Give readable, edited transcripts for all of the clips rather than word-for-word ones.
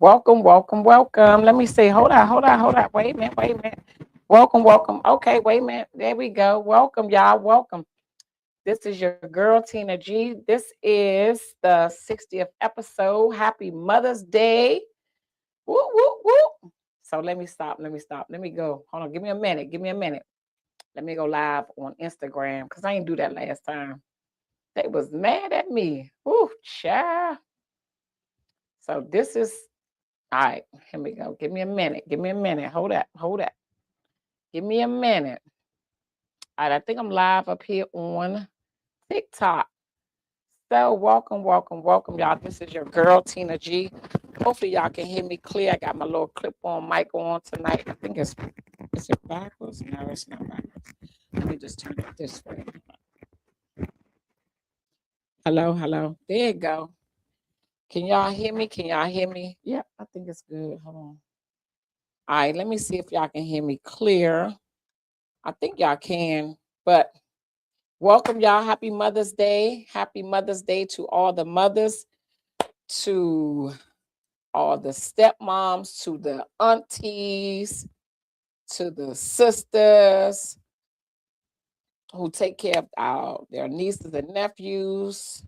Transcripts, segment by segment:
Welcome, welcome, welcome. Let me see. Hold on. Wait a minute, wait a minute. Welcome, welcome. Okay, wait a minute. There we go. Welcome, y'all. Welcome. This is your girl, Tina G. This is the 60th episode. Happy Mother's Day. Woo, woo, woo. So let me stop. Let me stop. Let me go. Hold on. Give me a minute. Give me a minute. Let me go live on Instagram because I didn't do that last time. They was mad at me. Woo, child. So this is all right. Here we go. Give me a minute. Give me a minute. Hold up. Hold up. Give me a minute. All right. I think I'm live up here on TikTok. So welcome, welcome, welcome, y'all. This is your girl, Tina G. Hopefully y'all can hear me clear. I got my little clip-on mic on tonight. I think is it backwards? No, it's not backwards. Let me just turn it this way. Hello, hello. There you go. Can y'all hear me? Can y'all hear me? Yeah, I think it's good. Hold on. All right, let me see if y'all can hear me clear. I think y'all can, but welcome, y'all. Happy Mother's Day. Happy Mother's Day to all the mothers, to all the stepmoms, to the aunties, to the sisters who take care of their nieces and nephews,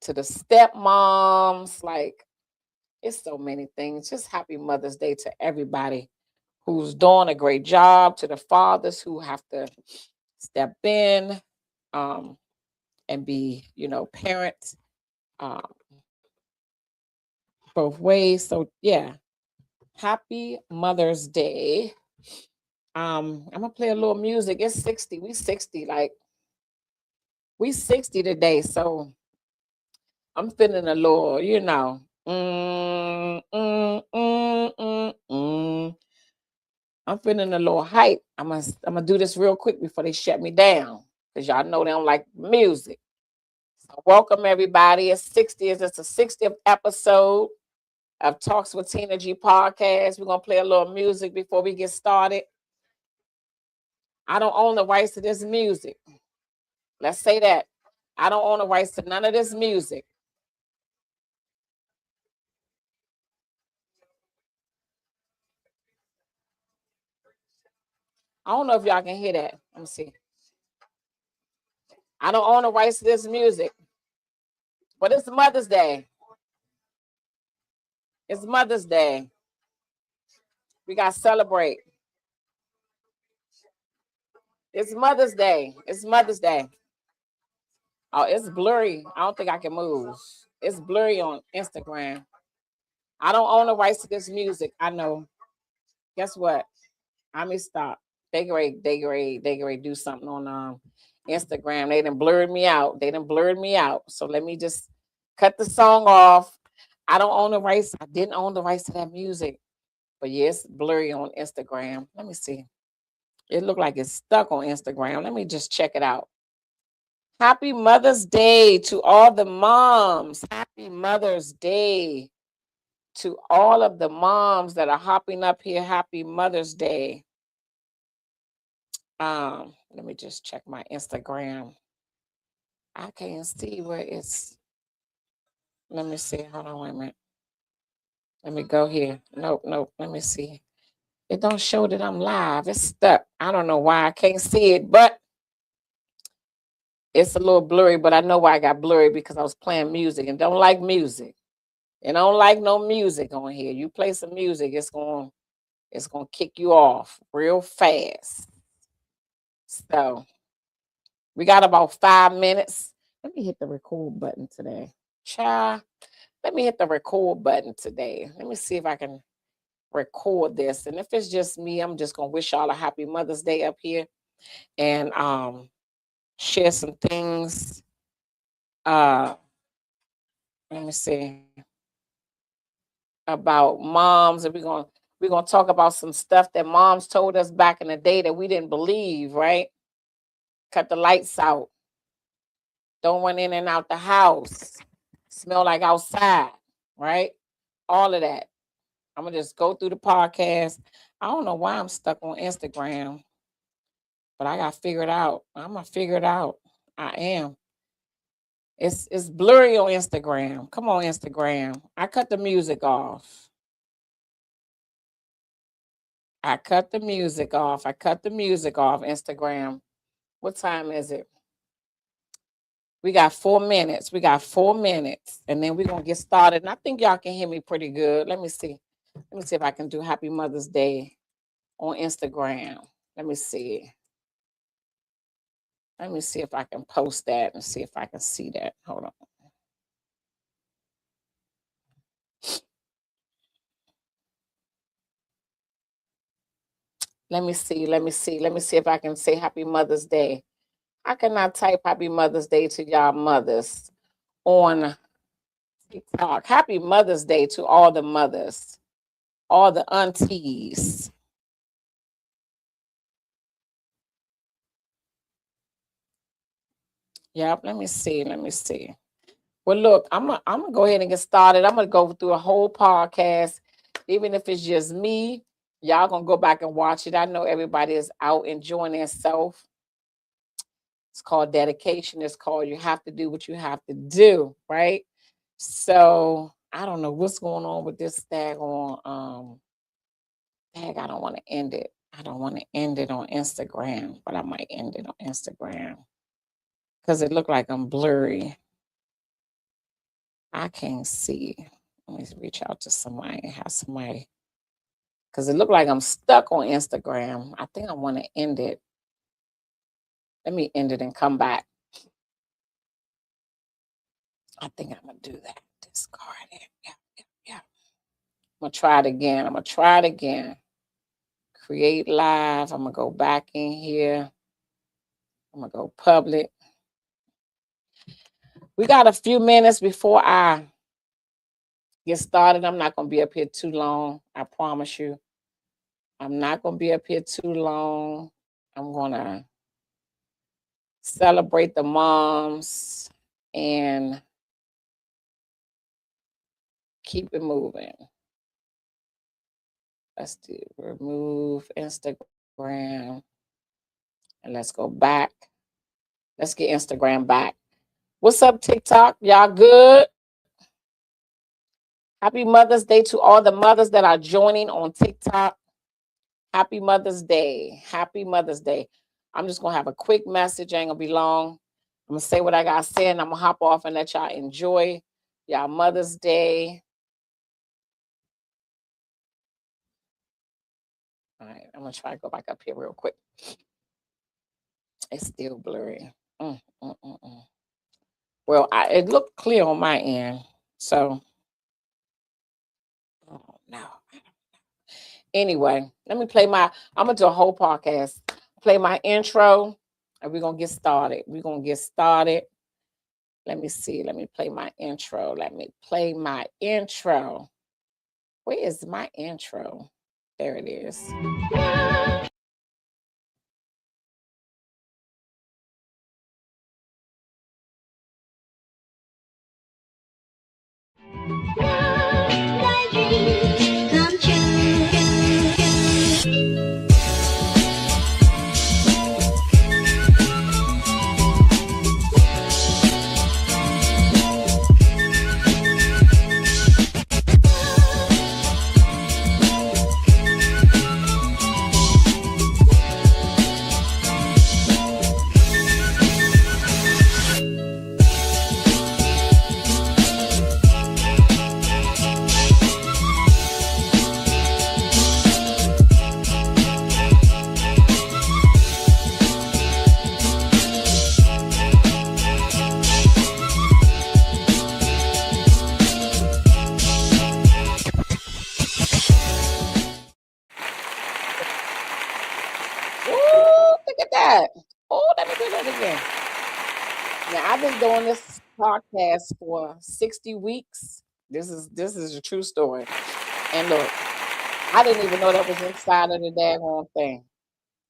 to the stepmoms. Like, it's so many things. Just happy Mother's Day to everybody who's doing a great job, to the fathers who have to step in um, and be, parents um, both ways. So, yeah, happy Mother's Day. I'm gonna play a little music. It's 60. We 60, like we 60 today. So I'm feeling a little, I'm feeling a little hype. I'm gonna do this real quick before they shut me down. Because y'all know they don't like music. So welcome everybody. It's 60. It's a 60th episode of Talks with Tina G podcast. We're gonna play a little music before we get started. I don't own the rights to this music. Let's say that. I don't own the rights to none of this music. I don't know if y'all can hear that. Let me see. I don't own the rights to this music. But it's Mother's Day. It's Mother's Day. We got to celebrate. It's Mother's Day. It's Mother's Day. Oh, it's blurry. I don't think I can move. It's blurry on Instagram. I don't own the rights to this music. I know. Guess what? I may stop. They do something on Instagram. They done blurred me out. So let me just cut the song off. I don't own the rights. I didn't own the rights to that music. But yes, blurry on Instagram. Let me see. It looked like it's stuck on Instagram. Let me just check it out. Happy Mother's Day to all the moms. Happy Mother's Day to all of the moms that are hopping up here. Happy Mother's Day. Let me just check my Instagram. I can't see where it's. Let me see. Hold on, wait a minute. Let me go here. Nope. Let me see. It don't show that I'm live. It's stuck. I don't know why I can't see it, but it's a little blurry. But I know why I got blurry because I was playing music and don't like music. And don't like no music on here. You play some music, it's gonna kick you off real fast. So we got about 5 minutes. Let me hit the record button today. Child, let me hit the record button today. Let me see if I can record this. And if it's just me, I'm just gonna wish y'all a happy Mother's Day up here and share some things. Uh let me see about moms, and we're gonna talk about some stuff that moms told us back in the day that we didn't believe, right? Cut the lights out. Don't run in and out the house. Smell like outside, right? All of that. I'm gonna just go through the podcast. I don't know why I'm stuck on Instagram, but I gotta figure it out. I'm gonna figure it out. I am. It's blurry on Instagram. Come on, Instagram. I cut the music off. I cut the music off. I cut the music off, Instagram. What time is it? We got 4 minutes. We got 4 minutes. And then we're going to get started. And I think y'all can hear me pretty good. Let me see. Let me see if I can do Happy Mother's Day on Instagram. Let me see. Let me see if I can post that and see if I can see that. Hold on. Let me see. Let me see. Let me see if I can say Happy Mother's Day. How can I type Happy Mother's Day to y'all mothers on TikTok? Happy Mother's Day to all the mothers, all the aunties. Yep, let me see. Let me see. Well, look, I'm gonna go ahead and get started. I'm gonna go through a whole podcast, even if it's just me. Y'all gonna go back and watch it. I know everybody is out enjoying themselves. It's called dedication. It's called you have to do what you have to do, right? So I don't know what's going on with this tag. I don't want to end it. I don't want to end it on Instagram, but I might end it on Instagram because it looked like I'm blurry. I can't see. Let me reach out to somebody and have somebody because it looked like I'm stuck on Instagram. I think I want to end it. Let me end it and come back. I think I'm gonna do that. Discard it. Yeah. I'm gonna try it again. Create live. I'm gonna go back in here. I'm gonna go public. We got a few minutes before I get started. I'm not gonna be up here too long. I promise you. I'm not gonna be up here too long. I'm gonna celebrate the moms and keep it moving. Let's do remove Instagram and let's go back. Let's get Instagram back. What's up, TikTok? Y'all good? Happy Mother's Day to all the mothers that are joining on TikTok. Happy Mother's Day. Happy Mother's Day. I'm just going to have a quick message. Ain't going to be long. I'm going to say what I got to say and I'm going to hop off and let y'all enjoy y'all Mother's Day. All right, I'm going to try to go back up here real quick. It's still blurry. Well, it looked clear on my end. So, oh no. Anyway, let me play I'm going to do a whole podcast. Play my intro and we're going to get started. Let me see. Let me play my intro. Where is my intro? There it is. Oh, let me do that again. Now I've been doing this podcast for 60 weeks. This is a true story. And look, I didn't even know that was inside of the daggone thing.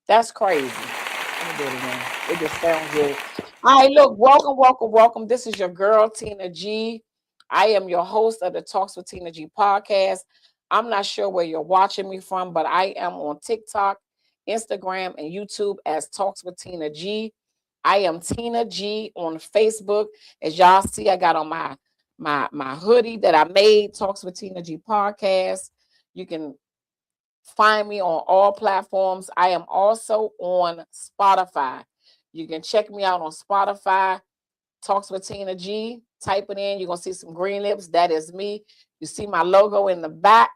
That's crazy. Let me do it again. It just sounds good. All right, look, welcome. This is your girl, Tina G. I am your host of the Talks with Tina G podcast. I'm not sure where you're watching me from, but I am on TikTok, Instagram, and YouTube as Talks with Tina G. I am Tina G on Facebook. As y'all see, I got on my hoodie that I made, Talks with Tina G podcast. You can find me on all platforms. I am also on Spotify. You can check me out on Spotify, Talks with Tina G. Type it in. You're going to see some green lips. That is me. You see my logo in the back.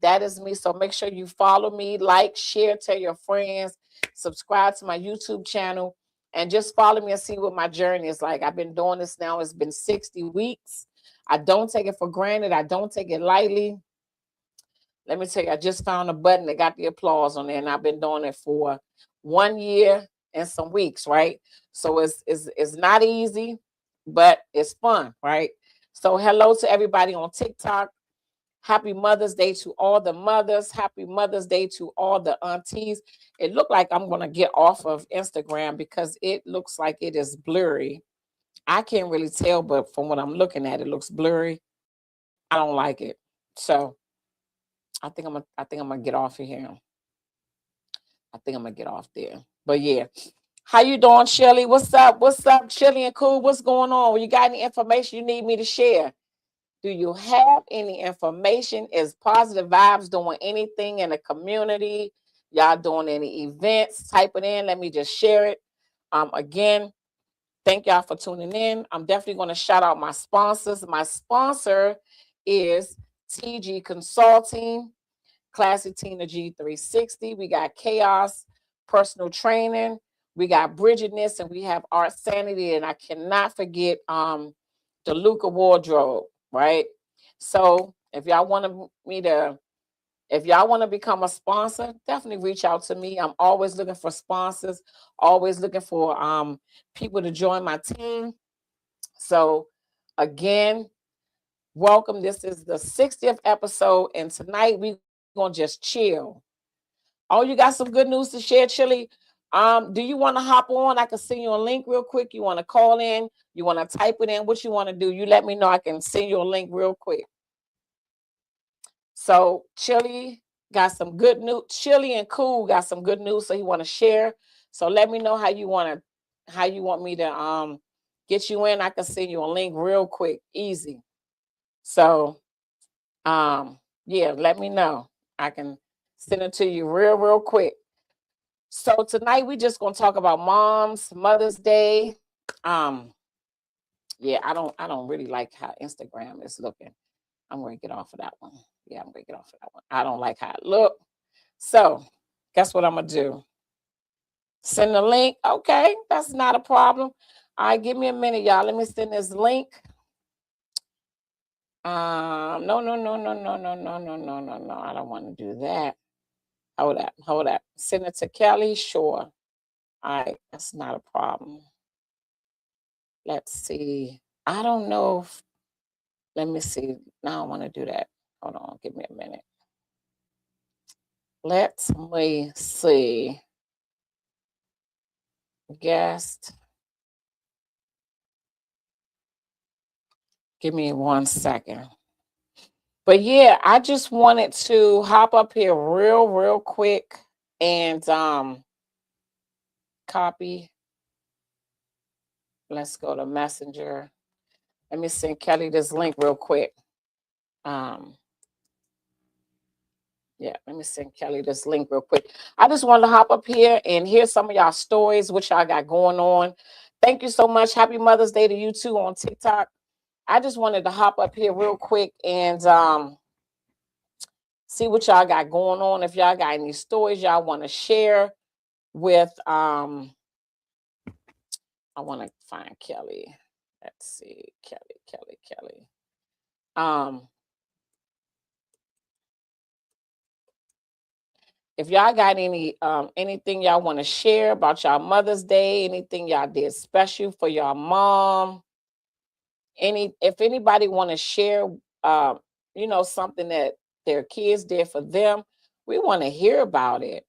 That is me. So make sure you follow me, like, share, tell your friends, subscribe to my YouTube channel, and just follow me and see what my journey is like. I've been doing this now. It's been 60 weeks. I don't take it for granted. I don't take it lightly. Let me tell you, I just found a button that got the applause on there, and I've been doing it for 1 year and some weeks, right? So it's not easy, but it's fun, right? So hello to everybody on TikTok. Happy Mother's Day to all the mothers. Happy Mother's Day to all the aunties. It looked like I'm going to get off of Instagram because it looks like it is blurry. I can't really tell, but from what I'm looking at, it looks blurry. I don't like it. So I think I'm gonna get off of here. I think I'm gonna get off there. But yeah. How you doing, Shirley? What's up? What's up, Shirley and Cool? What's going on? You got any information you need me to share? Do you have any information? Is Positive Vibes doing anything in the community? Y'all doing any events? Type it in. Let me just share it. Again, thank y'all for tuning in. I'm definitely going to shout out my sponsors. My sponsor is TG Consulting, Classic Tina G360. We got Chaos Personal Training. We got Bridgetness, and we have Art Sanity. And I cannot forget the Luca Wardrobe, right? So if y'all want to become a sponsor, definitely reach out to me. I'm always looking for sponsors, always looking for people to join my team. So again, welcome. This is the 60th episode, and tonight we're gonna just chill. Oh, you got some good news to share, Chili? Do you want to hop on? I can send you a link real quick. You want to call in? You want to type it in? What you want to do? You let me know. I can send you a link real quick. So Chili got some good news. Chili and Cool got some good news, so he want to share. So let me know how you want me to get you in. I can send you a link real quick, easy. So yeah, let me know. I can send it to you real quick. So tonight we just gonna talk about moms, Mother's Day. Yeah, I don't really like how Instagram is looking. I'm gonna get off of that one. Yeah, I'm gonna get off of that one. I don't like how it look. So guess what I'm gonna do? Send the link. Okay, that's not a problem. All right, give me a minute, y'all. Let me send this link. No. I don't want to do that. Hold up. Send it to Kelly. Sure. All right, that's not a problem. Let's see. I don't know if, let me see. Now I don't want to do that. Hold on, give me a minute. Let me see. Guest. Give me 1 second. But yeah, I just wanted to hop up here real quick and copy. Let's go to Messenger. Let me send Kelly this link real quick. Yeah, let me send Kelly this link real quick. I just wanted to hop up here and hear some of y'all stories, what y'all got going on. Thank you so much. Happy Mother's Day to you too on TikTok. I just wanted to hop up here real quick and see what y'all got going on. If y'all got any stories y'all want to share with I want to find Kelly. Let's see. Kelly. If y'all got any anything y'all want to share about y'all Mother's Day, anything y'all did special for y'all mom, if anybody want to share something that their kids did for them, we want to hear about it.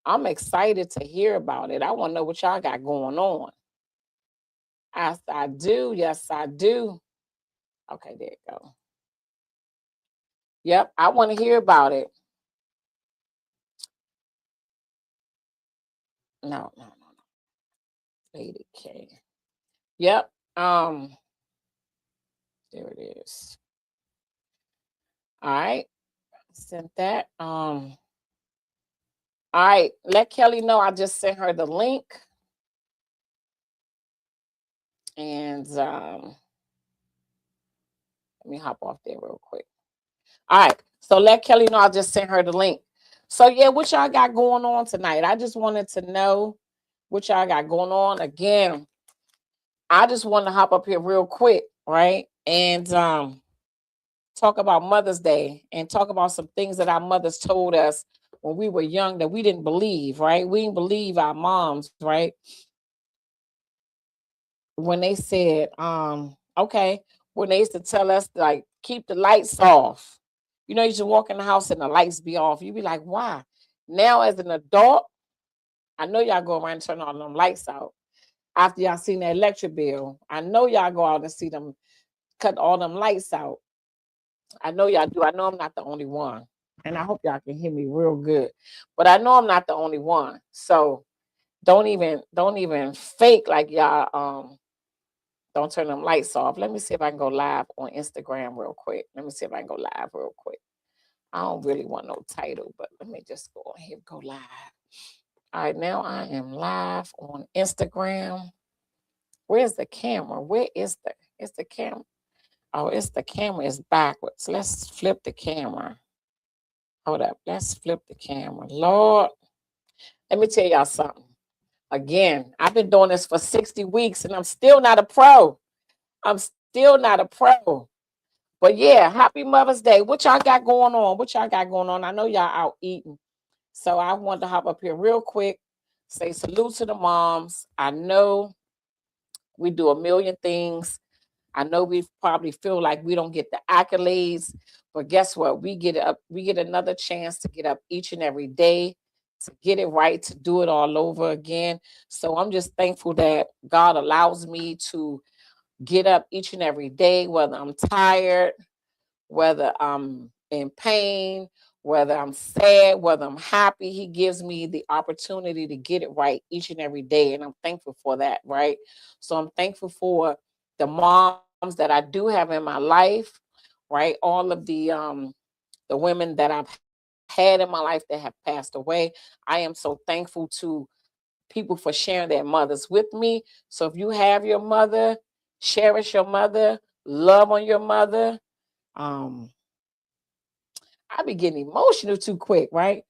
I'm excited to hear about it. I want to know what y'all got going on. I do. Yes, I do. Okay, there you go. Yep, I want to hear about it. No. Lady K. Yep. There it is. All right. Sent that. All right. Let Kelly know I just sent her the link. And let me hop off there real quick. All right. So let Kelly know I just sent her the link. So yeah, what y'all got going on tonight? I just wanted to know what y'all got going on. Again, I just want to hop up here real quick, right? And talk about Mother's Day and talk about some things that our mothers told us when we were young that we didn't believe, right? We didn't believe our moms, right? When they said, okay, when they used to tell us like keep the lights off. You know, you should walk in the house and the lights be off. You'd be like, why? Now as an adult, I know y'all go around and turn all them lights out after y'all seen the electric bill. I know y'all go out and see them cut all them lights out. I know y'all do. I know I'm not the only one. And I hope y'all can hear me real good. But I know I'm not the only one. So don't even fake like y'all don't turn them lights off. Let me see if I can go live on Instagram real quick. Let me see if I can go live real quick. I don't really want no title, but let me just go ahead and go live. All right, now I am live on Instagram. Where's the camera? Where is the camera? Oh, it's the camera is backwards. Let's flip the camera. Hold up. Let's flip the camera. Lord, let me tell y'all something. Again, I've been doing this for 60 weeks and I'm still not a pro. I'm still not a pro. But yeah, happy Mother's Day. What y'all got going on? What y'all got going on? I know y'all out eating. So I wanted to hop up here real quick, say salute to the moms. I know we do a million things. I know we probably feel like we don't get the accolades, but guess what? We get another chance to get up each and every day, to get it right, to do it all over again. So I'm just thankful that God allows me to get up each and every day, whether I'm tired, whether I'm in pain, whether I'm sad, whether I'm happy. He gives me the opportunity to get it right each and every day. And I'm thankful for that, right? So I'm thankful for the moms that I do have in my life, right? All of the women that I've had in my life that have passed away. I am so thankful to people for sharing their mothers with me. So if you have your mother, cherish your mother, love on your mother. Um, I be getting emotional too quick, right?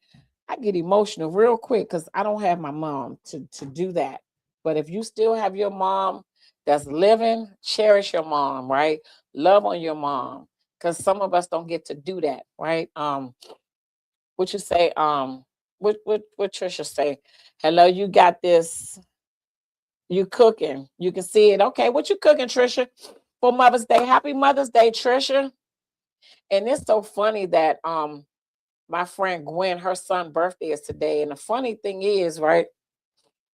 I get emotional real quick because I don't have my mom to do that. But if you still have your mom that's living, cherish your mom, right? Love on your mom. Because some of us don't get to do that, right? What you say, what Trisha say? Hello, you got this, you cooking. You can see it. Okay, what you cooking, Trisha? For Mother's Day. Happy Mother's Day, Trisha. And it's so funny that my friend Gwen, her son's birthday is today. And the funny thing is, right,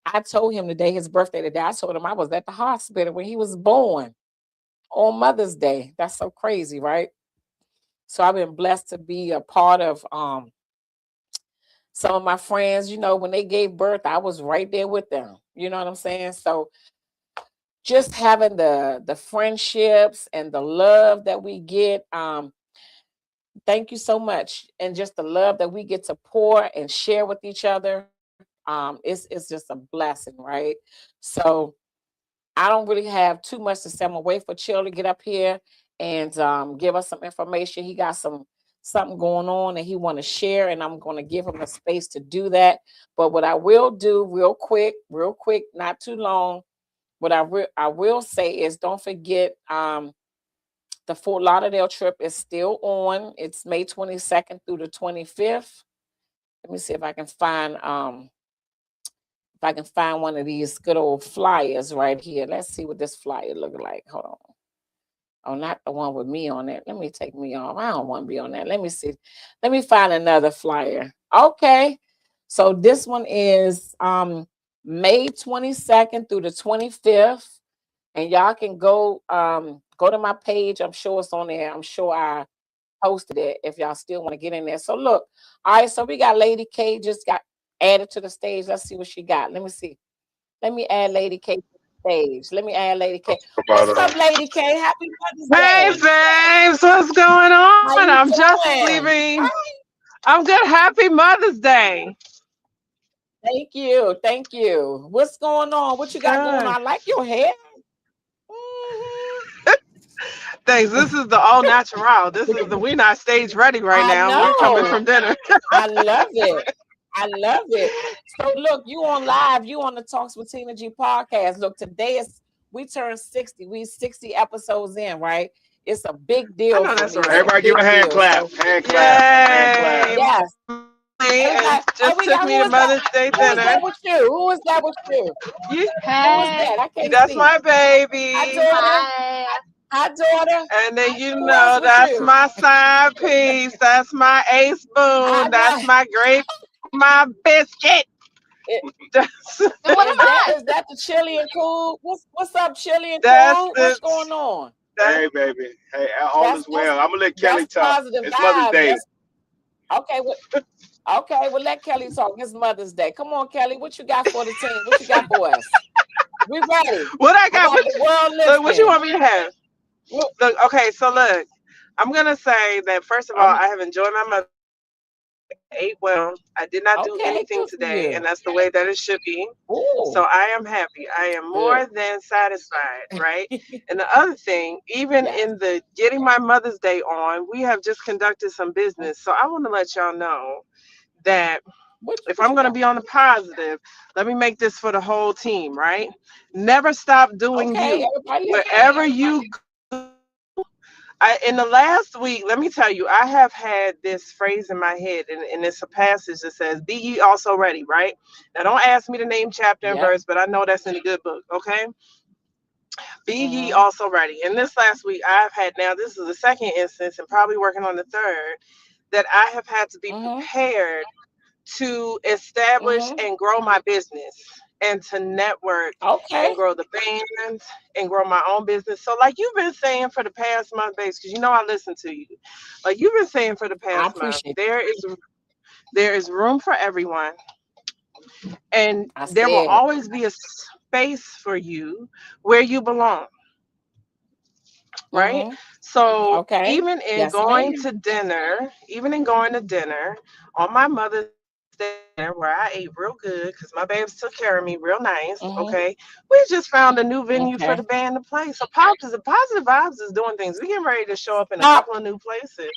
I told him today, his birthday today, I told him I was at the hospital when he was born on Mother's Day. That's so crazy, right? So I've been blessed to be a part of some of my friends, you know, when they gave birth, I was right there with them. You know what I'm saying? So just having the friendships and the love that we get, thank you so much. And just the love that we get to pour and share with each other. It's just a blessing, right? So I don't really have too much to say. I'm gonna wait for Chill to get up here and give us some information. He got something going on and he want to share, and I'm gonna give him a space to do that. But what I will do real quick, not too long. What I will say is don't forget the Fort Lauderdale trip is still on. It's May 22nd through the 25th. Let me see if I can find one of these good old flyers right here. Let's see what this flyer look like. Hold on. Oh, not the one with me on it. Let me take me off. I don't want to be on that. Let me see. Let me find another flyer. Okay. So this one is May 22nd through the 25th. And y'all can go to my page. I'm sure it's on there. I'm sure I posted it if y'all still want to get in there. So look, all right, so we got Lady K just got added to the stage. Let's see what she got. Let me see. Let me add Lady K to the stage. Let me add Lady K. About What's up, Lady K? Happy Mother's Hey, Day. babes, what's going How on? you I'm just doing? leaving. I'm good. Happy Mother's Day. Thank you. Thank you. What's going on? What you got going on? Good. I like your hair. Mhm. Thanks. This is the all natural. We not stage ready right I now. We're coming know. from dinner. I love it. I love it. So look, you on live, you on the Talks with Tina G podcast. Look, today is we turned 60. We 60 episodes in, right? It's a big I deal know for that's me. It's right. a everybody give a big hand deal. clap. So Hand clap. Hand clap. Yay. yes, And everybody. Oh, just we took got me to Mother's Day who is that dinner. with you? Who is that with you? You, Who is Hey, that? I can't that's see. my Hi, baby. daughter. hi. Hi, daughter. And then you Who else know with that's you? my side piece. That's my ace I spoon. That's know. my grape, my biscuit. It, That's, And what am I? is that the chili and cool? What's up, chili and that's cool? What's the going on? that Hey, baby. Hey, all is well. I'm gonna let Kelly That's talk. positive It's Mother's vibes. Day. That's okay. Okay, well let Kelly talk. It's Mother's Day. Come on, Kelly. What you got for the team? What you got for us? We ready. what I I got. got the world Look, what you listening. want me to have? Look, Look, okay. So look, I'm gonna say that first of all, I'm I have enjoyed my mother. Ate well. I did not do okay. anything Good for today, you. and that's the way that it should be. So Ooh, I am happy. I am good. more than satisfied, right? And the other thing, even Yes. in the getting my Mother's Day on, we have just conducted some business. So I want to let y'all know that if What I'm you going to got? be on the positive, let me make this for the whole team, right? Never stop doing Okay, you. everybody listening. Wherever you in the last week, let me tell you, I have had this phrase in my head, and it's a passage that says, "Be ye also ready." Right now, don't ask me to name chapter and Yep. verse, but I know that's in the good book. Okay, be ye Mm-hmm. also ready. And this last week, I've had now. This is the second instance, and probably working on the third, that I have had to be Mm-hmm. prepared to establish Mm-hmm. and grow my business and to network Okay. and grow the bands and grow my own business. So like you've been saying for the past month, babes, because you know I listen to you. Like you've been saying for the I past month, appreciate there is room for everyone and I there will said. always be a space for you where you belong, right? Mm-hmm. So Okay. Yes, ma'am. even in going to dinner on my Mother's Day where I ate real good because my babes took care of me real nice. Mm-hmm. Okay, we just found a new venue for Okay. the band to play. So positive vibes is doing things. We getting ready to show up in a Stop. couple of new places.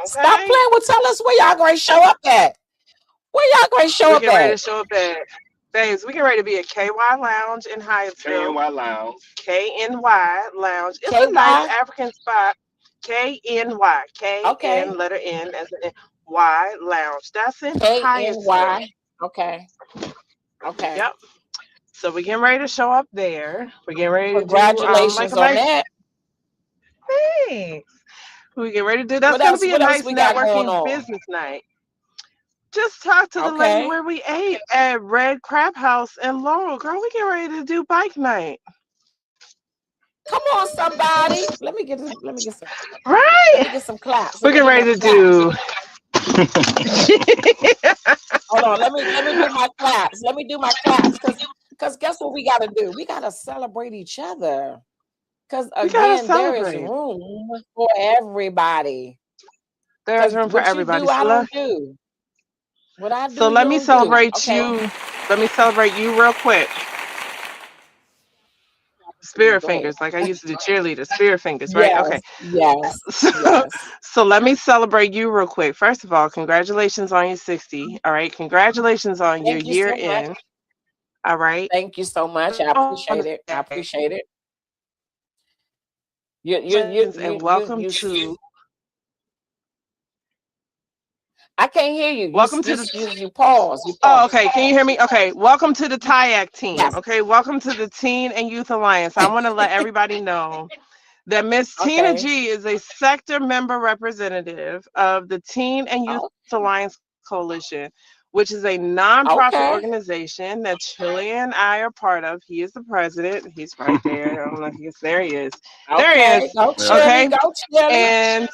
Stop Okay, playing with. Tell us where y'all going to show up at. Where y'all going to show we up getting ready to at? show up at babes. We getting ready to be at KY Lounge in Hyattsville. KNY Lounge. KNY Lounge. It's a nice KY. African spot. KNY. Okay. Letter N as in Y Lounge. That's in Hyattsville. KNY. Okay. Okay. Yep. So we're getting ready to show up there. We're getting ready to do like a Congratulations on nice that. thing. We get ready to do that's gonna be a What else nice we got going networking on? business night. Just talk to the lady Okay. where we ate at Red Crab House in Laurel. Girl, we get ready to do bike night. Come on, somebody. Let Right. me get some claps. We're Let me getting do my ready to claps. do Hold on. Let me do my claps. Let me do my claps. Cause guess what we gotta do? We gotta celebrate each other. Because we gotta again, there is celebrate. room for everybody. There's Because room for what you everybody. do, I don't do. What I So do, you let me don't do. celebrate Okay. you. Let me celebrate you real quick. Yeah, Spirit go ahead. fingers, like I used to do cheerleaders. Spirit fingers, right? Okay. Yes, yes, So, yes. so let me celebrate you real quick. First of all, congratulations on your 60. All right. Congratulations on your Thank you year so much. in. All right. Thank you so much. I appreciate it. I appreciate it. And welcome You to I can't hear you. welcome to the You pause. You Oh, pause. okay. Can you hear me? Okay. Welcome to the TIAC team. Yes. Okay. Welcome to the Teen and Youth Alliance. I want to let everybody know that Miss Tina Okay. G is a sector member representative of the Teen and Youth Oh, Alliance Coalition, which is a nonprofit okay. organization that Chili and I are part of. He is the president. He's right there. I don't know if he is. There he is. There he Okay. is. Go Yeah. Chili. Okay. Go Chili. And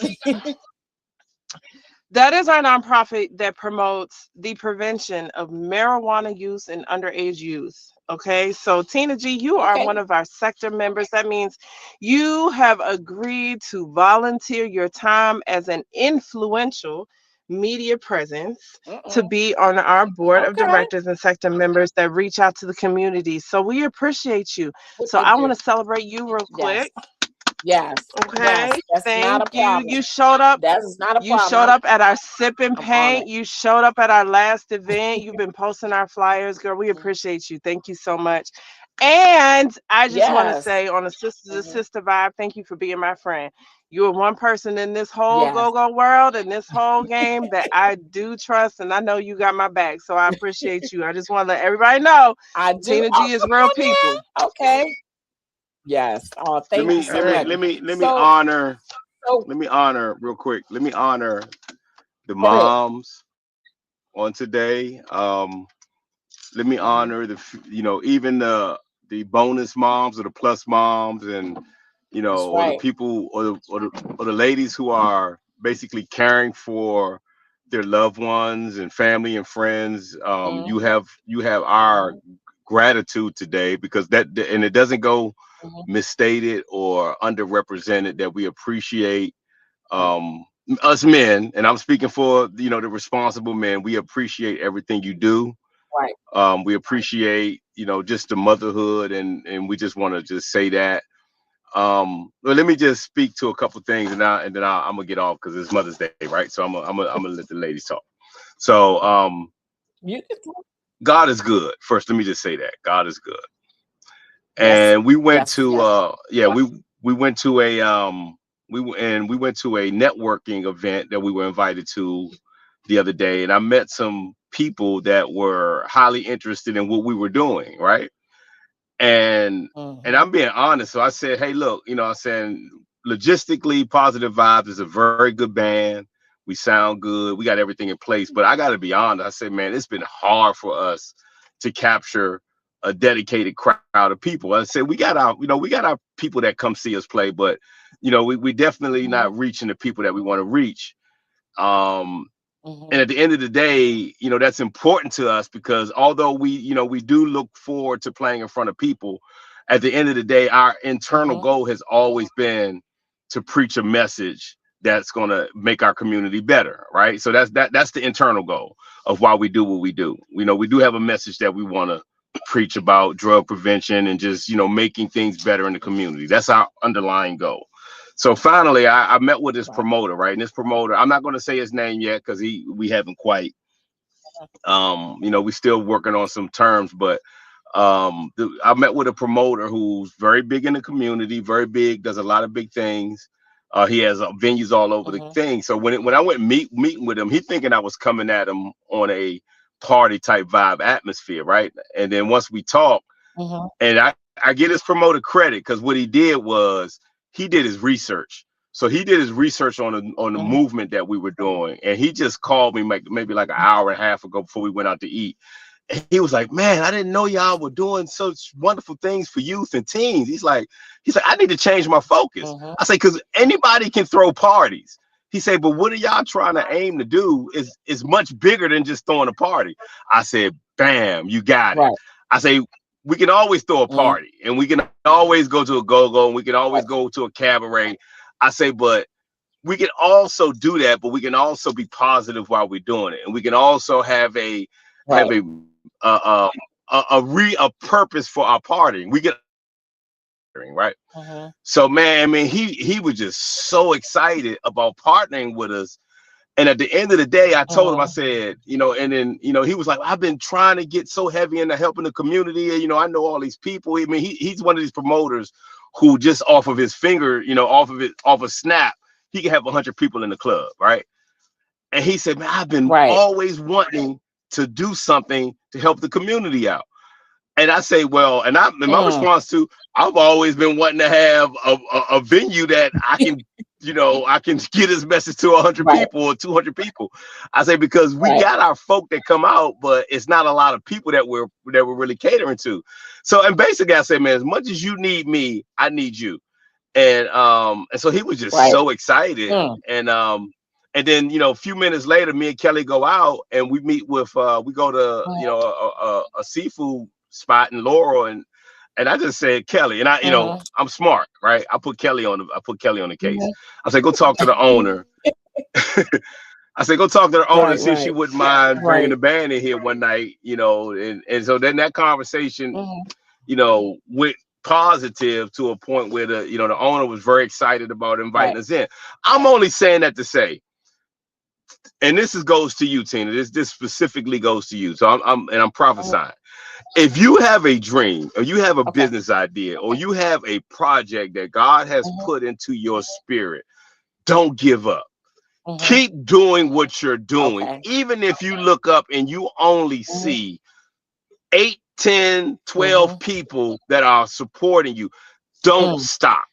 That is our nonprofit that promotes the prevention of marijuana use and underage youth. Okay, so Tina G, you are Okay. one of our sector members. That means you have agreed to volunteer your time as an influential media presence to Mm-mm. be on our board of Okay. directors and sector members that reach out to the community. So we appreciate you. What So they I do? want to celebrate you real Yes. quick. Yes. Okay, Yes. That's not thank a you. problem. That That's not a you problem. showed up at our sip and I'm honored. paint. You showed up at our last event. You've been posting our flyers, girl. We Mhm. appreciate you. Thank you so much. And I just want to Yes. say, on a sister to Mhm. sister vibe, thank you for being my friend. You are one person in this whole Yes. go-go world and this whole game that I do trust, and I know you got my back. So I appreciate you. I just want to let everybody know I do. Tina Oh, G is come real on people. now. Okay. Yes. Oh, Let thank you me so let me much. let me let me So, honor so let me honor real quick. Let me honor the go ahead. moms on today. Let me Mhm. honor even the bonus moms or the plus moms, and That's or the right. people or the ladies who are basically caring for their loved ones and family and friends. Mhm. You have our Mhm. gratitude today, because and it doesn't go Mhm. misstated or underrepresented that we appreciate Right. um us men, and I'm speaking for the responsible men. We appreciate everything you do. Right. We appreciate, just the motherhood, and we just want to just say that. But let me just speak to a couple things, and then I'm gonna get off because it's Mother's Day, right? So I'm gonna let the ladies talk. So You can talk. God is good. First, let me just say that God is good. Yes. And we went Yes. to Yes. we went to a we went to a networking event that we were invited to the other day, and I met some people that were highly interested in what we were doing, right? And Mhm. I'm being honest. So I said, hey, look, I'm saying, logistically, Positive Vibes is a very good band. We sound good. We got everything in place. But I got to be honest. I said, man, it's been hard for us to capture a dedicated crowd of people. I said, we got our people that come see us play, but we definitely Mhm. not reaching the people that we want to reach. Um, and Mhm. at the end of the day, that's important to us, because although we do look forward to playing in front of people, at the end of the day, our internal Mhm. goal has always been to preach a message that's going to make our community better, right? So that's the internal goal of why we do what we do. We do have a message that we want to preach about drug prevention and just making things better in the community. That's our underlying goal. So finally, I met with this Right. promoter, right? And this promoter, I'm not going to say his name yet because we haven't quite, we still working on some terms. But I met with a promoter who's very big in the community, very big, does a lot of big things. He has venues all over the Mhm. thing. So when I went meeting with him, he thinking I was coming at him on a party type vibe atmosphere, right? And then once we talked, Mhm. and I get his promoter credit, because what he did was he did his research. So he did his research on the Mhm. movement that we were doing, and he just called me maybe like an hour and a half ago before we went out to eat. And he was like, "Man, I didn't know y'all were doing such wonderful things for youth and teens." He's like, "I need to change my focus." Mhm. I say, "Because anybody can throw parties." He said, "But what are y'all trying to aim to do is much bigger than just throwing a party." I said, "Bam, you got it." Right. I say, we can always throw a Mhm. party, and we can always go to a go-go, and we can always Right. go to a cabaret. I say, but we can also do that, but we can also be positive while we're doing it, and we can also have a have Right. a purpose for our partying. We get right. Mhm. So man, I mean, he was just so excited about partnering with us. And at the end of the day, I told him, I Mhm. said, and then, he was like, I've been trying to get so heavy into helping the community. I know all these people. I mean, he's one of these promoters who just off of his finger, off a snap, he can have 100 people in the club, right? And he said, man, I've been Right. always wanting to do something to help the community out. And I say, well, and my Mm. response to, I've always been wanting to have a venue that I can get this message to 100 Right. people or 200 people. I say, because we Right. got our folk that come out, but it's not a lot of people that we're really catering to. So, and basically I said, man, as much as you need me, I need you. And so he was just Right. so excited. Mm. And then, a few minutes later, me and Kelly go out and we meet with, we go to, a seafood spot in Laurel. And I just said, Kelly, and I'm smart, right? I put Kelly on the case. I said, go talk to the owner. I said, go talk to the owner and see if she wouldn't mind bringing the band in here one night, and so then that conversation, went positive to a point where the owner was very excited about inviting us in. I'm only saying that to say, and this goes to you, Tina. This specifically goes to you. So I'm prophesying. If you have a dream, or you have a business idea, or you have a project that God has put into your spirit, don't give up. Keep doing what you're doing. Even if you look up and you only see 8, 10, 12 people that are supporting you, don't stop,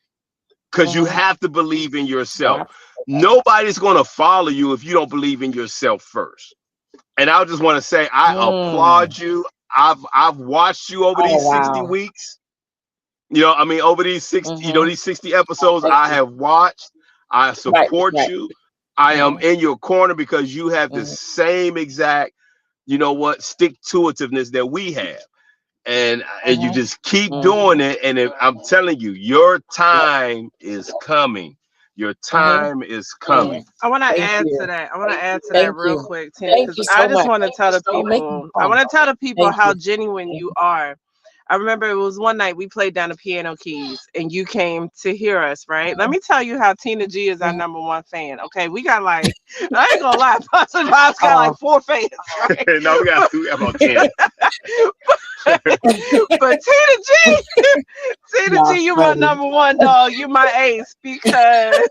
because you have to believe in yourself. Nobody's going to follow you if you don't believe in yourself first. And I just want to say, I applaud you. I've watched you over these 60 weeks. Over these 60, these 60 episodes, I have watched. I support you. I am in your corner because you have the same exact, stick-to-itiveness that we have. And you just keep doing it. And I'm telling you, your time is coming. Your time is coming. I want to add to that. Real quick, Tina, because I just want to tell the people. I want to tell the people how genuine you are. I remember it was one night we played down the Piano Keys and you came to hear us, right? Let me tell you how Tina G is our #1 fan. Okay, we got I ain't gonna lie, Positive Vibes got 4 fans, right? No, we got about 10. But Tina G, you my #1 dog. You my ace because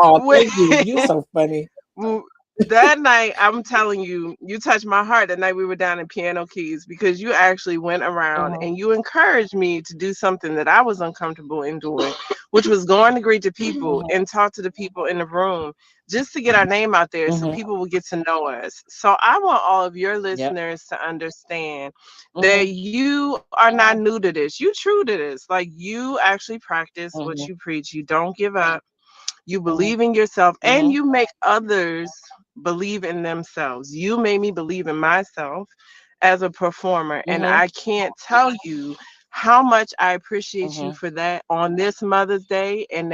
thank you. You're so funny. That night, I'm telling you, you touched my heart that night we were down in Piano Keys, because you actually went around and you encouraged me to do something that I was uncomfortable in doing, which was going to greet the people and talk to the people in the room just to get our name out there so people will get to know us. So I want all of your listeners to understand that you are not new to this. You true to this. Like, you actually practice what you preach. You don't give up. You believe in yourself and you make others believe in themselves. You made me believe in myself as a performer. And I can't tell you how much I appreciate you for that on this Mother's Day. And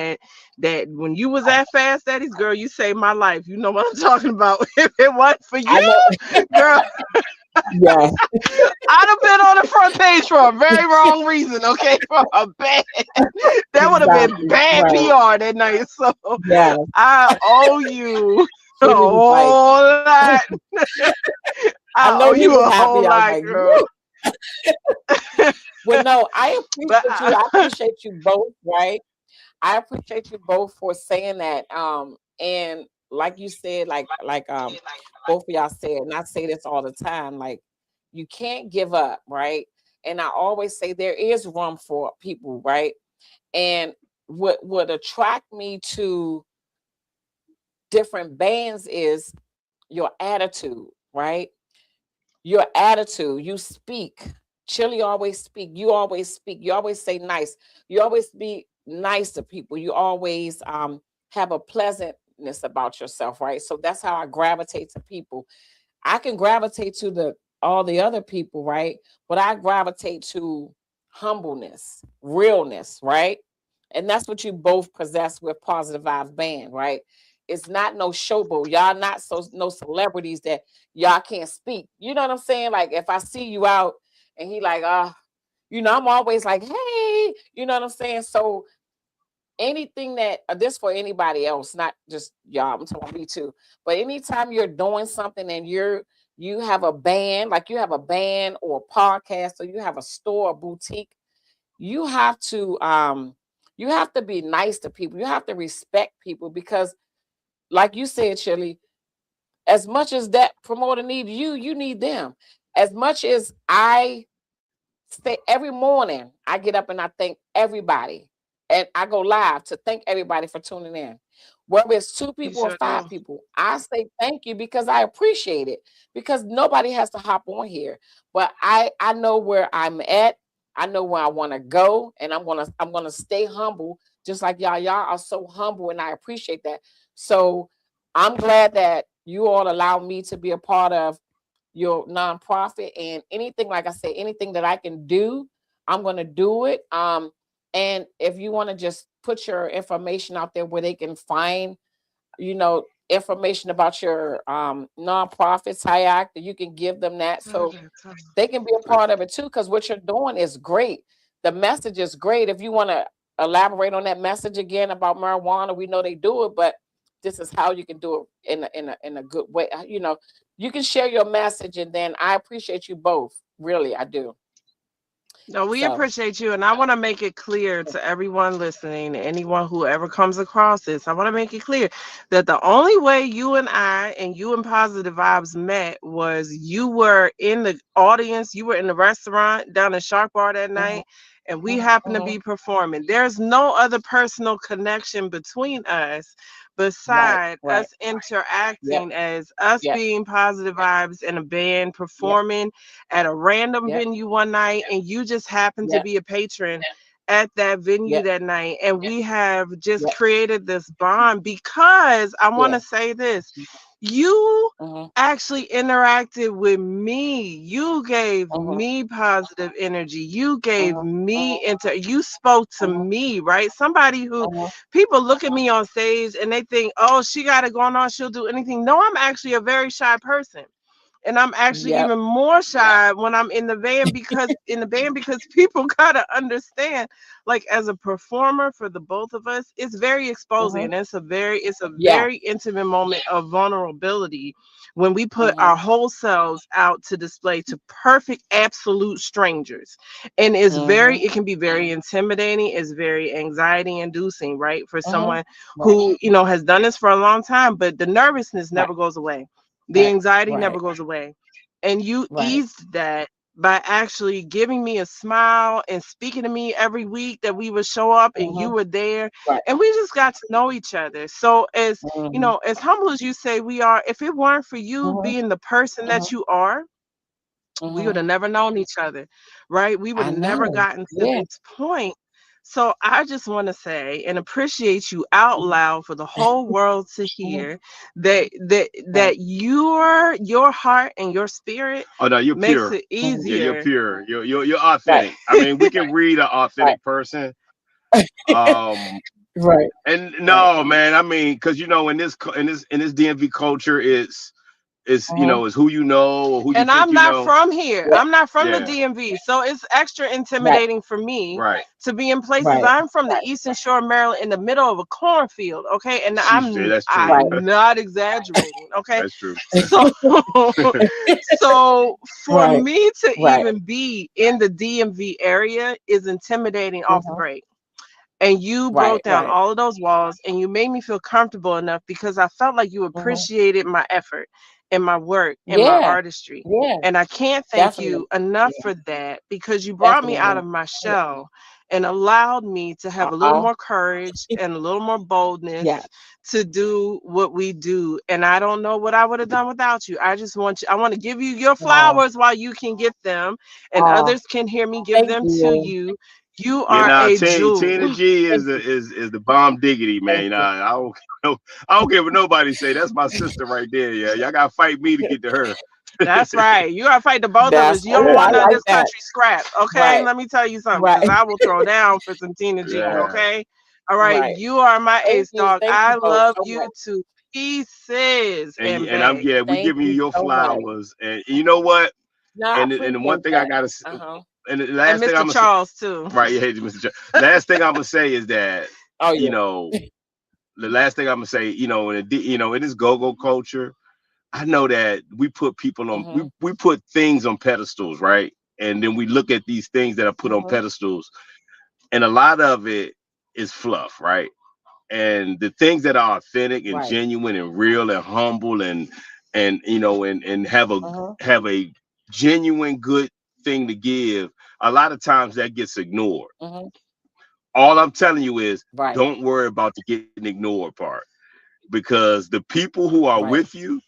that when you was at Fast Daddy's, girl, you saved my life. You know what I'm talking about. If it wasn't for you, girl. Yes. I'd have been on the front page for a very wrong reason, okay? For a bad, that would have been bad PR that night. So I owe you a whole lot. I know you a whole lot, girl. Well, no, I appreciate you. I appreciate you both, right? I appreciate you both for saying that. And like you said, like both of y'all said, and I say this all the time, like, you can't give up, right? And I always say there is room for people, right? And what would attract me to different bands is your attitude, right? Your attitude. You speak. Chili always speak. You always speak. You always say nice. You always be nice to people. You always have a pleasantness about yourself, right? So that's how I gravitate to people. I can gravitate to all the other people, right? But I gravitate to humbleness, realness, right? And that's what you both possess with Positive Vibes Band, right? It's not no showboat. Y'all not no celebrities that y'all can't speak. You know what I'm saying? Like, if I see you out and he like, I'm always like, hey, you know what I'm saying? So anything that this for anybody else, not just y'all, I'm talking about me too. But anytime you're doing something and you have a band, like you have a band or a podcast, or you have a store, a boutique, you have to be nice to people. You have to respect people, because like you said, Shirley, as much as that promoter needs you, you need them. As much as I say every morning, I get up and I thank everybody. And I go live to thank everybody for tuning in. Whether it's 2 people or 5 people, I say thank you because I appreciate it. Because nobody has to hop on here. But I know where I'm at. I know where I want to go. And I'm gonna stay humble, just like y'all. Y'all are so humble, and I appreciate that. So I'm glad that you all allow me to be a part of your nonprofit, and anything, like I said, anything that I can do, I'm going to do it. And if you want to just put your information out there where they can find, information about your nonprofits, Hayak, that you can give them that so they can be a part of it too. Because what you're doing is great. The message is great. If you want to elaborate on that message again about marijuana, we know they do it, but this is how you can do it in a good way. You can share your message, and then I appreciate you both. Really, I do. No, we So, appreciate you. And I want to make it clear to everyone listening, anyone who ever comes across this, I want to make it clear that the only way you and I and you and Positive Vibes met was you were in the audience, you were in the restaurant down in Shark Bar that night, and we happened to be performing. There's no other personal connection between us beside right. us interacting as us Yep. being Positive Vibes and a band performing at a random Yep. venue one night, and you just happen to Yep. be a patron at that venue Yep. that night, and we have just Yep. created this bond because I want to say this: you actually interacted with me. You gave me positive energy. You gave me you spoke to me, right? Somebody who people look at me on stage and they think, oh, she got it going on, she'll do anything. No, I'm actually a very shy person. And I'm actually Yep. even more shy when I'm in the band because people gotta understand, like as a performer for the both of us, it's very exposing. And it's a Yeah. very intimate moment of vulnerability when we put our whole selves out to display to perfect absolute strangers. And it can be very intimidating, it's very anxiety inducing, right? For someone who, has done this for a long time, but the nervousness never goes away. The anxiety never goes away. And you eased that by actually giving me a smile and speaking to me every week that we would show up and you were there. And we just got to know each other. So as as humble as you say we are, if it weren't for you being the person that you are, we would have never known each other, right? We would I have never know. gotten to Yeah. this point. So I just want to say and appreciate you out loud for the whole world to hear that your heart and your spirit Oh no, you're makes pure. it Yeah, you're easier. pure. You're authentic. I mean, we can read an authentic person. Um, Right. and no, man. I mean, because in this DMV culture, it's it's who you know or who you And think I'm you not know. from here. I'm not from the Yeah. DMV. So it's extra intimidating for me Right. to be in places. I'm from the Eastern Shore of Maryland in the middle of a cornfield. Okay. And That's true. I'm not exaggerating. Okay. That's true. So so for Right. me to Right. even be in the DMV area is intimidating off the break. And you broke down all of those walls and you made me feel comfortable enough because I felt like you appreciated my effort and my work and my Yeah. artistry. Yeah. And I can't thank you Definitely. enough for that because you brought me out Definitely. of my shell and allowed me to have a little more courage and a little more boldness Yeah. to do what we do. And I don't know what I would have done without you. I want to give you your flowers while you can get them and others can hear me give Thank them to you. you. You Yeah, are nah, a Tina jewel. G is the bomb diggity, man. Thank you. I don't care what nobody say. That's my sister right there. Yeah, y'all gotta fight me to get to her. That's right. You gotta fight the both of us. You don't I want none of like this that. country scrap. Okay. Right. Let me tell you something, Right. because I will throw down for some Tina G. Yeah. Okay. All right. Right. You are my Thank ace you. dog. Thank I you both love so you much. to pieces And and and I'm babe. yeah, we Thank giving you you your so much. flowers. And you know what? No, I And the one appreciate thing I that. gotta and the And last thing I'm Mr. gonna Charles too. right, yeah, Mr. Last thing I'm gonna say is that Oh you yeah. know the last thing I'm gonna say, in this go-go culture, I know that we put people on we put things on pedestals, right? And then we look at these things that are put on pedestals, and a lot of it is fluff, right? And the things that are authentic and Right. genuine and real and humble and have a genuine good thing to give, a lot of times that gets ignored. All I'm telling you is Right. don't worry about the getting ignored part, because the people who are Right. with you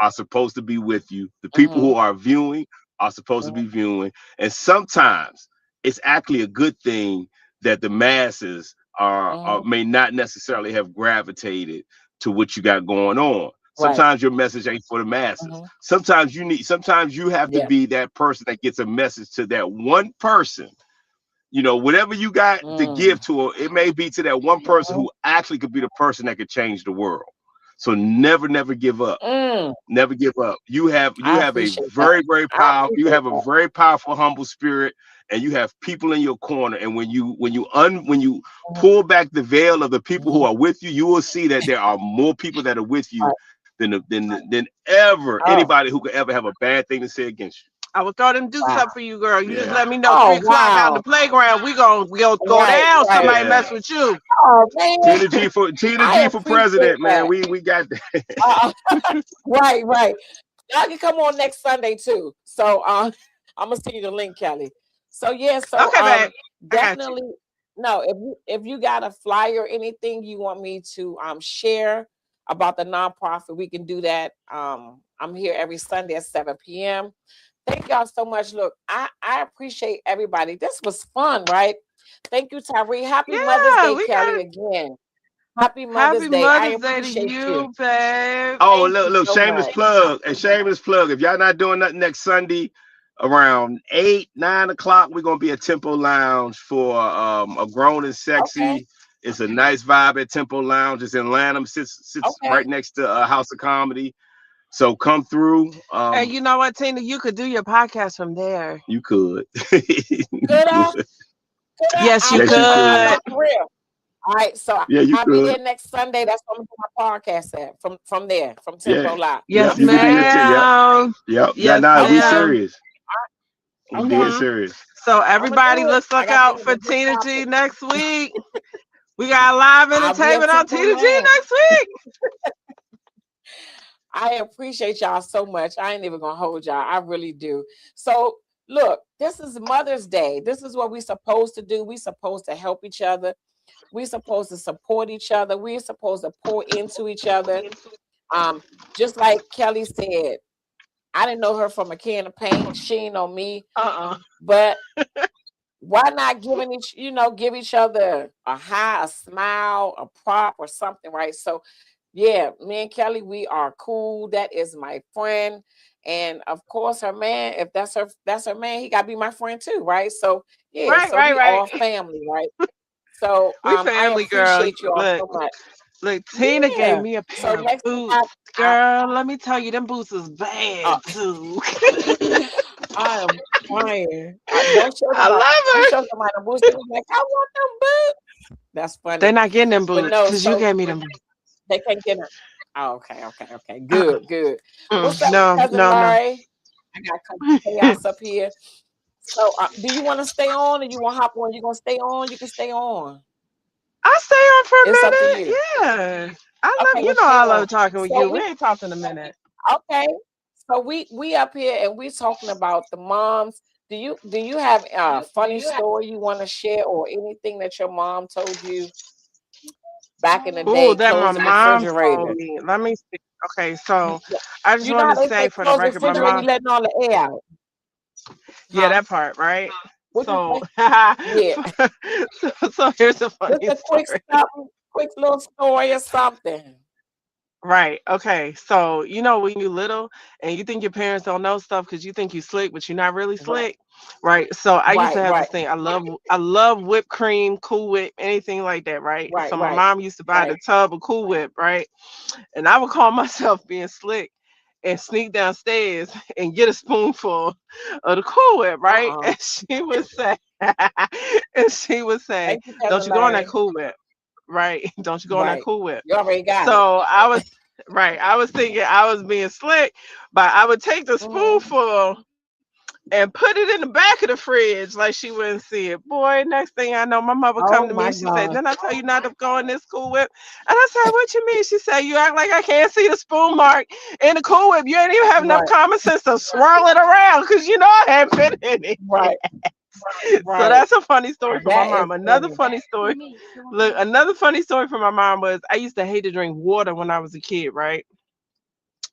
are supposed to be with you. The people who are viewing are supposed to be viewing. And sometimes it's actually a good thing that the masses are may not necessarily have gravitated to what you got going on. Right. Sometimes your message ain't for the masses. Mhm. Sometimes you have to Yeah. be that person that gets a message to that one person. You know, whatever you got to give to her, it may be to that one person who actually could be the person that could change the world. So never give up. Never give up. You have I a appreciate that. very I powerful, you appreciate have a that. very powerful, humble spirit, and you have people in your corner. And when you Mhm. pull back the veil of the people who Mhm. are with you, you will see that there are more people that are with you Right. than ever Oh, anybody who could ever have a bad thing to say against you. I would throw them dukes wow. up for you, girl. You just Yeah. let me know Oh, 3 o'clock out in the wow. playground. We gonna go Right, down. right. Somebody Yeah. mess with you. Oh, man. Tina I G for appreciate president, man. that. We got that. Uh, right, right. Y'all can come on next Sunday too. So I'm gonna send you the link, Kelly. So yeah, so Okay, babe. I got you. definitely no, if you got a flyer or anything you want me to share about the nonprofit, we can do that. I'm here every Sunday at 7 p.m. Thank y'all so much. Look, I appreciate everybody. This was fun, right? Thank you, Tyree. Happy Mother's Yeah, Day, we Kelly, got again. Happy Mother's happy Day. I Mother's Day to appreciate you. you, babe. Oh, Thank you look, so shameless much. plug. And shameless plug. If y'all not doing nothing next Sunday around 8, 9 o'clock, we're gonna be at Tempo Lounge for a grown and Okay, sexy. It's a nice vibe at Tempo Lounge. It's in Lanham, sits okay. right next to House of Comedy. So come through. And you know what, Tina? You could do your podcast from there. You could. Could I? Could I? Yes, you Yes, you I could. know could. for real. All right, so Yeah, you I'll be there could. next Sunday. That's where I'm doing my podcast at from there, from Yeah. Tempo Live. Yep. Yes, You could do your Okay, thing. Yep. ma'am. Yep. Yeah, Yes, nah, we okay, ma'am. serious. We dead okay. Mm-hmm. serious. So I'm gonna everybody, do it. let's I look got out things for in hip Tina hop. G next week. We got live I'll be at entertainment on Tempo Tina G Live. next week. I appreciate y'all so much. I ain't even gonna hold y'all. I really do. So look, this is Mother's Day. This is what we're supposed to do. We're supposed to help each other. We're supposed to support each other. We're supposed to pour into each other. Um, just like Kelly said, I didn't know her from a can of paint. She ain't know me. But why not give each other a high, a smile, a prop, or something, right? So, yeah, me and Kelly, we are cool. That is my friend, and of course, her man. If that's her man. He gotta be my friend too, right? So, yeah, Right, so right, we right. all family, right? So, We I family, girl. appreciate you all so much. Look, Tina gave Yeah. me a So pair of next boots. time, Girl, let me tell you, them boots is I, bad too. I am crying. Don't show I nobody. You love show her. somebody the boots. They be like, I want them boots. That's They're funny. not getting them But boots no, because you so gave me them boots. they can't get it. Oh, okay. Uh-uh. Good, good. What's up, No, cousin no, no. Larry? I got chaos up here. So, do you want to stay on, or you want to hop on? You gonna stay on? You can stay on. I stay on for It's up to a minute. you. Yeah. I love Okay, you well, know stay I on. love talking with So you. We we ain't talked in a minute. okay. So we up here and we talking about the moms. Do you have a funny story you want to share or anything that your mom told you back in the Oh, day, that my closing mom told refrigerator? me. Let me see. Okay, so Yeah. I just You know want how to they say say for the close the record, my refrigerator, you mom. letting all the air out. Yeah, Huh? that part, right? What you So, say? Yeah. so here's a Just funny a quick story. something, quick little story or something. Right. Okay. So, when you little and you think your parents don't know stuff because you think you slick, but you're not really Right, slick. Right. So I used right, to have right, this thing. I love whipped cream, Cool Whip, anything like that. Right. right, So my right, mom used to buy right. the tub of Cool Whip. Right. And I would call myself being slick and sneak downstairs and get a spoonful of the Cool Whip. Right. Uh-uh. And she would say, and she would say, Thank you, don't cousin you go on that Larry. Cool Whip. Right. Don't you go on that Right. Cool Whip. You already got it. So I was right. I was thinking I was being slick, but I would take the Hmm. spoonful and put it in the back of the fridge like she wouldn't see it. Boy, next thing I know, my mother come Oh to me my and she said, God. "Didn't I tell you not to go in this Cool Whip?" And I said, "What you mean?" She said, "You act like I can't see the spoon mark in the Cool Whip. You ain't even have enough Right, common sense to swirl it around because you know I haven't been in it." right, So right. that's a funny story from my That is mom. Another funny. funny story. Look, another funny story from my mom was I used to hate to drink water when I was a kid, right?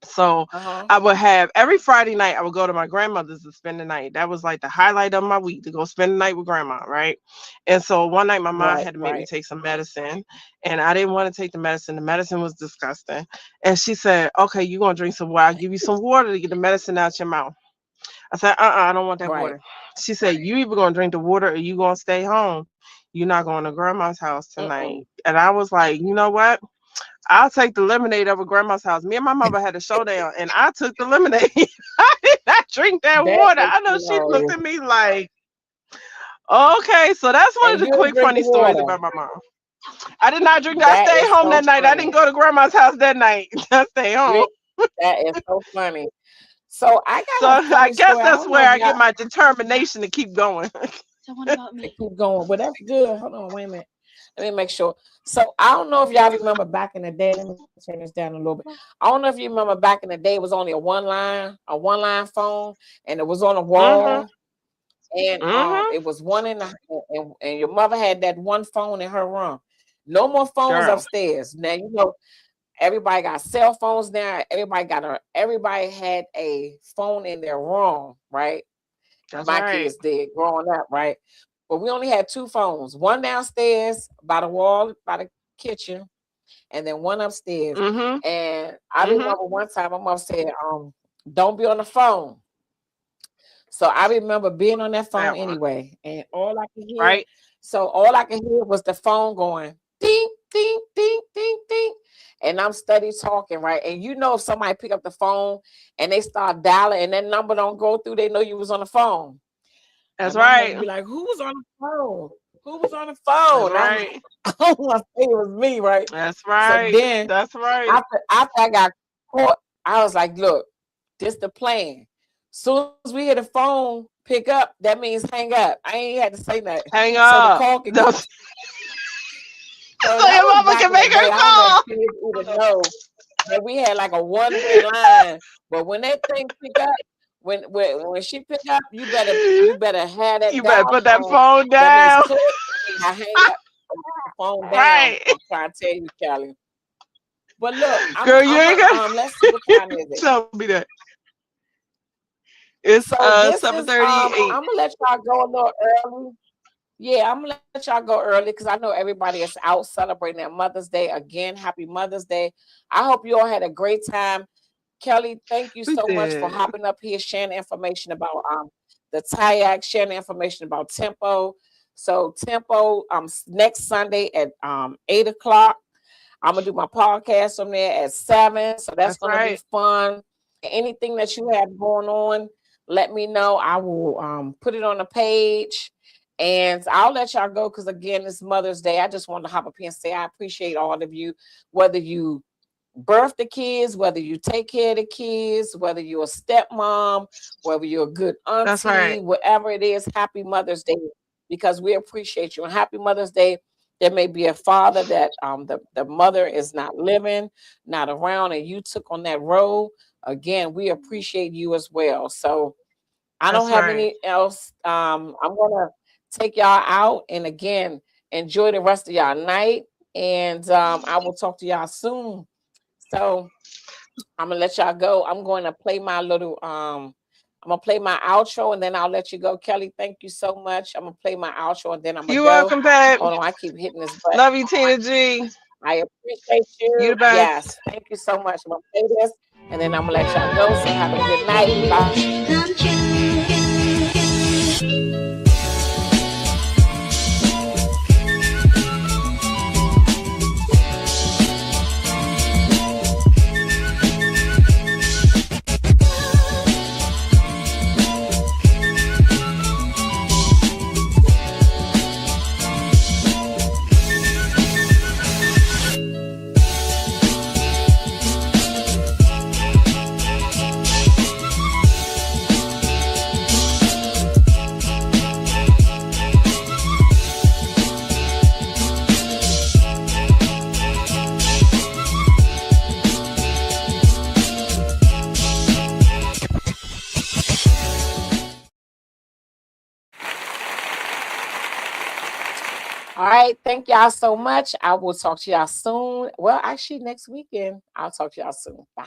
So I would have every Friday night, I would go to my grandmother's to spend the night. That was like the highlight of my week, to go spend the night with grandma, right? And so one night my mom had to make me take some medicine, and I didn't want to take the medicine. The medicine was disgusting. And she said, okay, you're going to drink some water. I'll give you some water to get the medicine out your mouth. I said, I don't want that water. She said, you either going to drink the water or you going to stay home. You're not going to grandma's house tonight. And I was like, you know what? I'll take the lemonade over grandma's house. Me and my mother had a showdown, and I took the lemonade. I did not drink that water. I know she looked at me like, okay, so that's one of the quick funny stories about my mom. I did not drink. I stayed home that night. I didn't go to grandma's house that night. I stayed home. That is so funny. So I guess that's where I get my determination to keep going. So what about me? Keep going. Well, that's good. Hold on, wait a minute. Let me make sure. So I don't know if y'all remember back in the day. Let me turn this down a little bit. I don't know if you remember back in the day, it was only a one line phone, and it was on a wall. And it was one in the and your mother had that one phone in her room. No more phones upstairs. Now you know everybody got cell phones now. Everybody had a phone in their room, right? My kids did growing up, right? But we only had two phones, one downstairs by the wall, by the kitchen, and then one upstairs. And I remember one time my mom said, don't be on the phone. So I remember being on that phone anyway, and all I could hear, all I could hear was the phone going ding, ding, ding, ding, ding. And I'm steady talking, right? And you know, if somebody pick up the phone and they start dialing and that number don't go through, they know you was on the phone. That's right. Be like, who was on the phone? Who was on the phone? Right. I don't want to say it was me, right? That's right. So then, that's right. After I got caught, I was like, look, this the plan. Soon as we hear the phone pick up, that means hang up. I ain't had to say that. Hang up. So the call can go. So your mama can make her call. Know that we had like a one-way line, but when that thing pick up, when she pick up, you better have that. You better put that phone down. I hang up, the phone down. Right. I'm trying to tell you, Kelly. But look, girl, you ain't got. Let's see what time is it. Tell me that. It's 7:38. I'm gonna let y'all go a little early. Yeah, I'm gonna let y'all go early because I know everybody is out celebrating their Mother's Day. Again, happy Mother's Day. I hope you all had a great time. Kelly, thank you so much for hopping up here, sharing information about the TIAC, sharing information about Tempo. So Tempo, next Sunday at 8 o'clock. I'm gonna do my podcast from there at 7. So that's gonna be fun. Anything that you have going on, let me know. I will put it on the page. And I'll let y'all go because, again, it's Mother's Day. I just wanted to hop up here and say I appreciate all of you, whether you birth the kids, whether you take care of the kids, whether you're a stepmom, whether you're a good auntie, whatever it is, happy Mother's Day, because we appreciate you. And happy Mother's Day. There may be a father that the mother is not living, not around, and you took on that role. Again, we appreciate you as well. So I don't have any else. I'm going to take y'all out, and again, enjoy the rest of y'all night, and I will talk to y'all soon. So I'm gonna let y'all go. I'm going to play my little I'm gonna play my outro, and then I'll let you go. Kelly, thank you so much. I'm gonna play my outro, and then I'm gonna You're welcome, babe. Hold on, I keep hitting this button. Love you, Tina G. I appreciate you. You the best. Yes, thank you so much. I'm gonna play this, and then I'm gonna let y'all go. So have a good night. Bye. All right. Thank y'all so much. I will talk to y'all soon. Well, actually, next weekend. I'll talk to y'all soon. Bye.